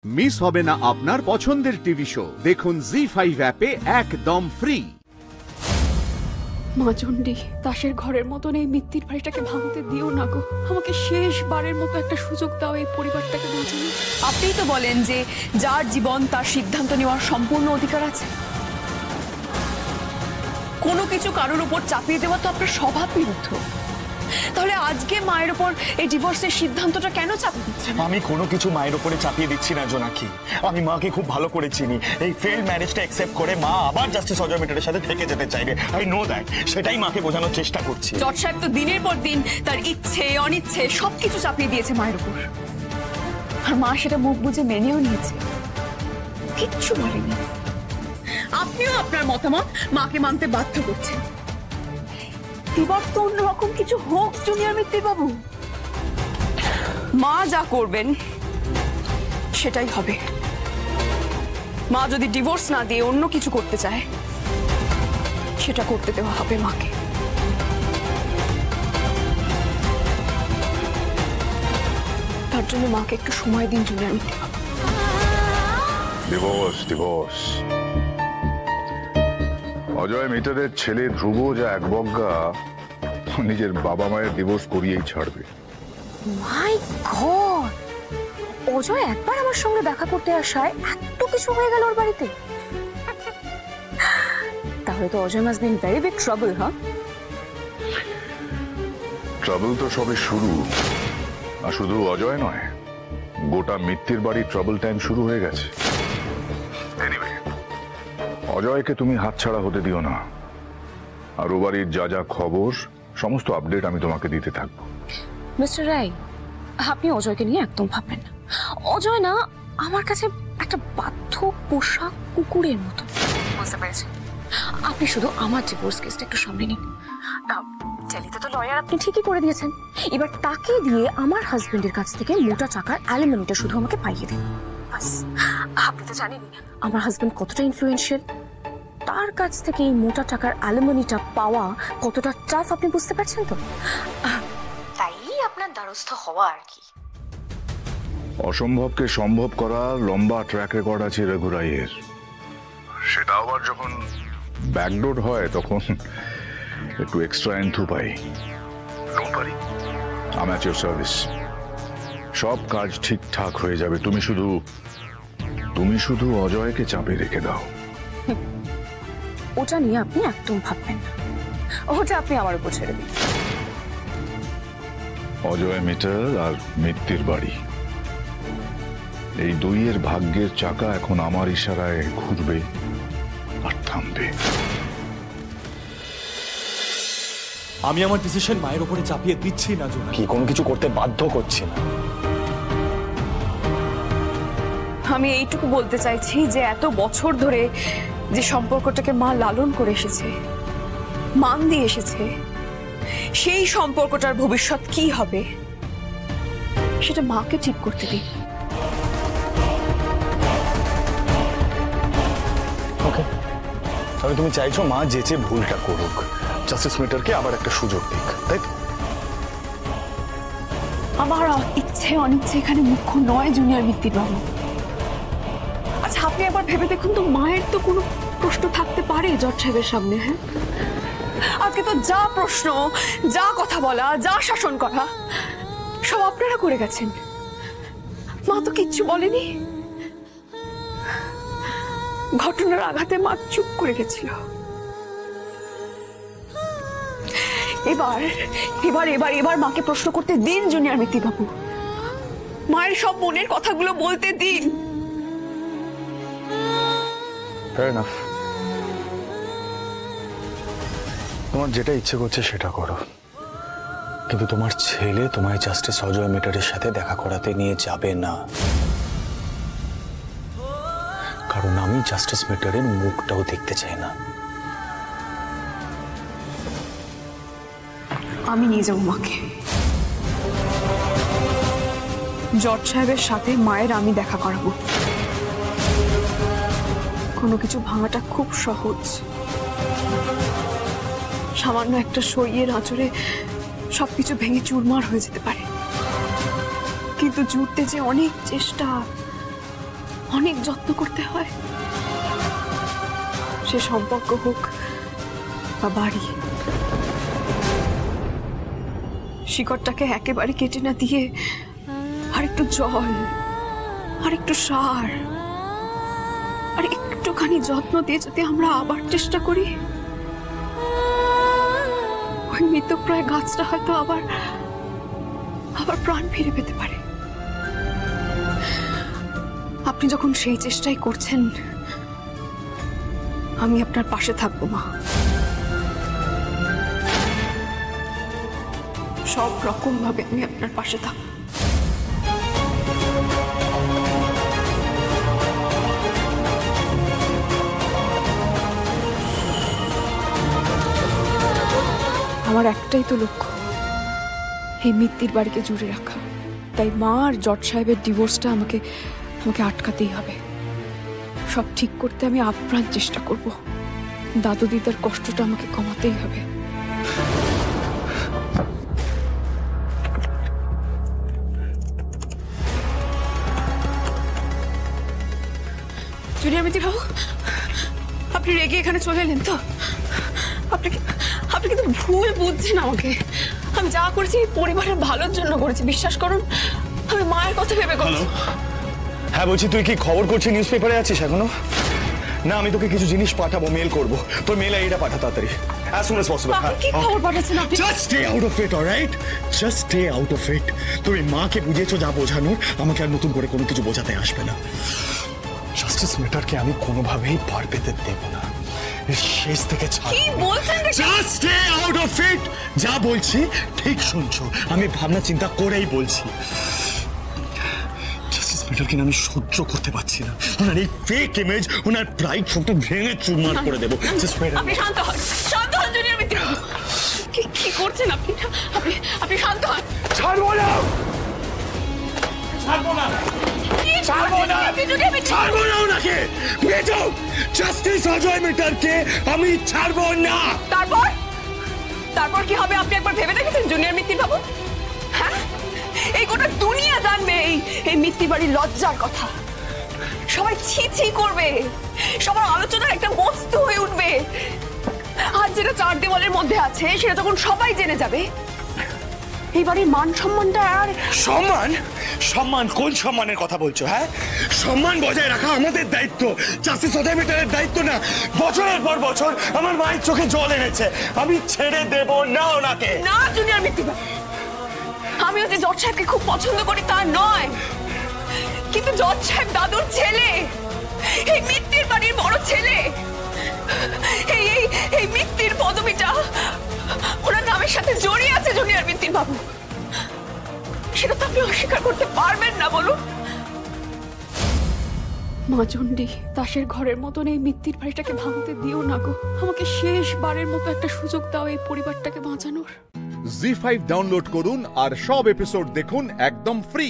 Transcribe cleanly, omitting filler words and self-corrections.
Miss হবে না আপনার পছন্দের টিভি শো। দেখুন জি5 অ্যাপে একদম ফ্রি। মা চণ্ডী, দাসের ঘরের মতন এই মিত্তির বাড়িটাকে ভাঙতে দিও না গো। আমাকে শেষবারের মতো একটা সুযোগ দাও এই পরিবারটাকে বাঁচানোর। আপনিই তো বলেন যে যার জীবন তার সিদ্ধান্ত নেওয়ার সম্পূর্ণ অধিকার আছে। কোনো কিছু কারোর উপর চাপিয়ে দেওয়া তো আপনার স্বভাব বিরুদ্ধ। তাহলে আজকে মায়ের উপর এই ডিভোর্সের সিদ্ধান্তটা কেন চাপিয়ে দিচ্ছেন? আমি কোনো কিছু মায়ের উপরে চাপিয়ে দিচ্ছি না জোনাকি। আমি মাকে খুব ভালো করে চিনি। এই ফেল ম্যারেজটা অ্যাকসেপ্ট করে মা আবার জাস্টিস অজয় মেটারের সাথে থেকে যেতে চাইবে। I know that. সেটাই মাকে বোঝানোর চেষ্টা করছি। জজ সাহেব তো দিনের পর দিন তার ইচ্ছে অনিচ্ছে সবকিছু চাপিয়ে দিয়েছে মায়ের উপর, আর মা সেটা মুখ বুঝে মেনেও নিয়েছে, কিচ্ছু বলেনি। আপনিও আপনার মতামত মাকে মানতে বাধ্য করছেন। এবার তো অন্যরকম কিছু হোক জুনিয়র মিত্তির বাবু। মা যা করবেন সেটাই হবে। মা যদি ডিভোর্স না দিয়ে অন্য কিছু করতে চায় সেটা করতে দেওয়া হবে মাকে। তার জন্য মাকে একটু সময় দিন জুনিয়র মিত্তির বাবু। ডিভোর্স অজয় মিটারের ছেলে ধ্রুব যা একবজ্ঞা, নিজের বাবা মায়ের ডিভোর্স করিয়েই ছাড়বে। মাই গড, অজয় একবার আমার সঙ্গে দেখা করতে আসায় এত কিছু হয়ে গেল ওর বাড়িতে। তাহলে তো Ajay must be in very big trouble. হ্যাঁ, ট্রাবল তো সবে শুরু। আর শুধু অজয় নয়, গোটা মিত্তির বাড়ি ট্রাবল টাইম শুরু হয়ে গেছে। এনিওয়ে, অজয়কে তুমি হাতছাড়া হতে দিও না। আর ও বাড়ির যা যা খবর সমস্ত আপডেট আমি তোমাকে দিতে থাকবো। মিস্টার রায়, আপনি অজয়কে নিয়ে একদম ভাববেন না। অজয় না আমার কাছে একটা বাধ্য পোষা কুকুরের মতো, বুঝতে পেরেছেন? আপনি শুধু আমার ডিভোর্স কেসটা একটু সামনে নিন। টেলিতে তো লয়ার আপনি ঠিকই করে দিয়েছেন। এবার তাকে দিয়ে আমার হাজবেন্ডের কাছ থেকে মোটা টাকার অ্যালিমনিটা শুধু আমাকে পাইয়ে দিন। বাস। আপনি তো জানেনই আমার হাজবেন্ড কতটা ইনফ্লুয়েন্সিয়াল। তার কাছ থেকে এই মোটা টাকার অ্যালিমনিটা পাওয়া কতটা টাফ আপনি বুঝতে পারছেন তো? তাই আপনার দ্বারস্থ হওয়া আর কি। অসম্ভবকে সম্ভব করা লম্বা ট্র্যাক রেকর্ড আছে রঘুরাইয়ের। সেটা আবার যখন ব্যাকডোর হয় তখন একটু এক্সট্রা এন্থু পাই। আমি আছি ইওর সার্ভিস। সব কাজ ঠিকঠাক হয়ে যাবে। তুমি শুধু অজয়কে চাপে রেখে দাও। ওটা নিয়ে আপনি একদম ভাববেন না, ওটা আপনি আমার উপর ছেড়ে দিন। অজয় মিটার আর মিত্তির বাড়ি, এই দুইয়ের ভাগ্যের চাকা এখন আমার ইশারায় ঘুরবে আর থামবে। আমি আমার ডিসিশন মায়ের উপরে চাপিয়ে দিচ্ছি না জোনা। কি কোনো কিছু করতে বাধ্য করছি না। আমি এইটুকু বলতে চাইছি যে এত বছর ধরে যে সম্পর্কটাকে মা লালন করে এসেছে, মান দিয়ে এসেছে, সেই সম্পর্কটার ভবিষ্যৎ কি হবে সেটা মাকে ঠিক করতে দিন। ওকে, তাহলে তুমি চাইছো মা যেচে ভুলটা করুক, জাস্টিস মেটারকে আবার একটা সুযোগ দিক, তাই তো? আমার ইচ্ছে অনিচ্ছে এখানে মুখ্য নয় জুনিয়র মিত্তির বাবু। আচ্ছা, আপনি একবার ভেবে দেখুন তো, মায়ের তো কোনো প্রশ্ন থাকতে পারে জজ সাহেবের সামনে? হ্যাঁ, আজকে তো যা প্রশ্ন, যা কথা বলা, যা শাসন করা সব আপনারা করে গেছেন। মা তো কিচ্ছু বলেনি। ঘটনার আঘাতে মা চুপ করে গেছিল। এবার মাকে প্রশ্ন করতে দিন জুনিয়র মিত্তির বাবু। মায়ের সব মনের কথাগুলো বলতে দিন। Fair enough. তোমার যেটা ইচ্ছে করছে সেটা করো, কিন্তু তোমার ছেলে তোমায় জাস্টিস অজয় মিটারের সাথে দেখা করাতে নিয়ে যাবে না। কারণ আমি জাস্টিস মিটারের মুখটাও দেখতে চাই না। আমি নিয়ে যাবো মাকে। জজ সাহেবের সাথে মায়ের আমি দেখা করাবো। কোনো কিছু ভাঙাটা খুব সহজ। সামান্য একটা সইয়ের আঁচড়ে সবকিছু ভেঙে চুরমার হয়ে যেতে পারে, কিন্তু জুড়তে যে অনেক চেষ্টা, অনেক যত্ন করতে হয়, সে সম্পর্ক হোক বা বাড়ি। শিকড়টাকে একেবারে কেটে না দিয়ে আর একটু জল, আর একটু সার, আর একটুখানি যত্ন দিয়ে যদি আমরা আবার চেষ্টা করি, ওই মৃতপ্রায় গাছটা হয়তো আবার প্রাণ ফিরে পেতে পারে। আপনি যখন সেই চেষ্টাই করছেন, আমি আপনার পাশে থাকবো মা, সব রকম ভাবে আমি আপনার পাশে থাকবো। আমার একটাই তো লক্ষ্য, এই মিত্তির বাড়িকে জুড়ে রাখা। তাই মা আর জজ সাহেবের ডিভোর্সটা আমাকে আটকাতেই হবে। সব ঠিক করতে আমি আপ্রাণ চেষ্টা করব। দাদু দিদার কষ্টটা আমাকে কমাতেই হবে। জুনিয়র মিত্তির বাবু, আপনি রেগে এখানে চলে এলেন তো? আপনি কিন্তু ভুল বুঝছেন আমাকে। আমি যা করেছি পরিবারের ভালোর জন্য করেছি, বিশ্বাস করুন। আমি মায়ের কথা ভেবে করছি। হ্যাঁ বলছি, তুই কি খবর করছিস? নিউজ পেপারে আছিস এখনো? না, আমি তোকে কিছু জিনিস পাঠাবো, মেল করবো। তোর মেল আইডিটা পাঠা তাড়াতাড়ি, as soon as possible। আপনি কি খবর পাঠাচ্ছেন আপনি? Just stay out of it, alright? Just stay out of it। তোর এই মাকে বুঝিয়েছো যা বোঝানোর, আমাকে আর নতুন করে কোনো কিছু বোঝাতে আসবে না। জাস্টিস ম্যাটারকে আমি কোনোভাবেই পার পেতে দেব না। শেষ থেকে কি বলছেন? Just stay out of it। যা বলছি ঠিক শুনছো, আমি ভাবনা চিন্তা করেই বলছি। জাস্টিস ম্যাটারকে আমি সহ্য করতে পারছি না। ওনার এই ফেক ইমেজ, ওনার প্রাইড সবটা ভেঙে চুরমার করে দেবো। আপনি শান্ত হন, শান্ত হন জুনিয়র মিত্তির বাবু। কি করছেন আপনি? আপনি শান্ত হন। ছাড়বো না, ছাড়বো না, ছাড়বো না, ছাড়বো না ওনাকে। বেটো, জাস্টিস অজয় মিটারকে আমি ছাড়বো না। তারপর কি হবে আপনি একবার ভেবে দেখেছেন জুনিয়র মিত্তির বাবু? হ্যাঁ, এই গোটা দুনিয়া জানবে এই মিত্তির বাড়ির লজ্জার কথা। সবাই ছি ছি করবে, সবার আলোচনার একটা বস্তু হয়ে উঠবে। আর যেটা চার দেওয়ালের মধ্যে আছে সেটা যখন সবাই জেনে যাবে, এই বাড়ির মান সম্মানটা আর সম্মান কোন সম্মানের কথা বলছো? হ্যাঁ, সম্মান বজায় রাখা আমাদের দায়িত্ব, জাস্টিস অজয় মিটারের দায়িত্ব না। বছরের পর বছর আমার মায়ের চোখে জল এনেছে, আমি ছেড়ে দেব না ওনাকে। না জুনিয়র মিত্তির বাবু, আমিও যে জজ সাহেবকে খুব পছন্দ করি তা নয়, কিন্তু জজ সাহেব দাদুর ছেলে, এই মিত্তির বাড়ির বড় ছেলে। এই মিত্তির পদবিটা ওনার নামের সাথে জড়িয়ে আছে জুনিয়র মিত্তির বাবু। সেটা তো আপনি অস্বীকার করতে পারবেন না, বলুন। মা চণ্ডী, দাসের ঘরের মতন এই মিত্তির বাড়িটাকে ভাঙতে দিও না গো। আমাকে শেষবারের মতো একটা সুযোগ দাও এই পরিবারটাকে বাঁচানোর। জি5 ডাউনলোড করুন আর সব এপিসোড দেখুন একদম ফ্রি।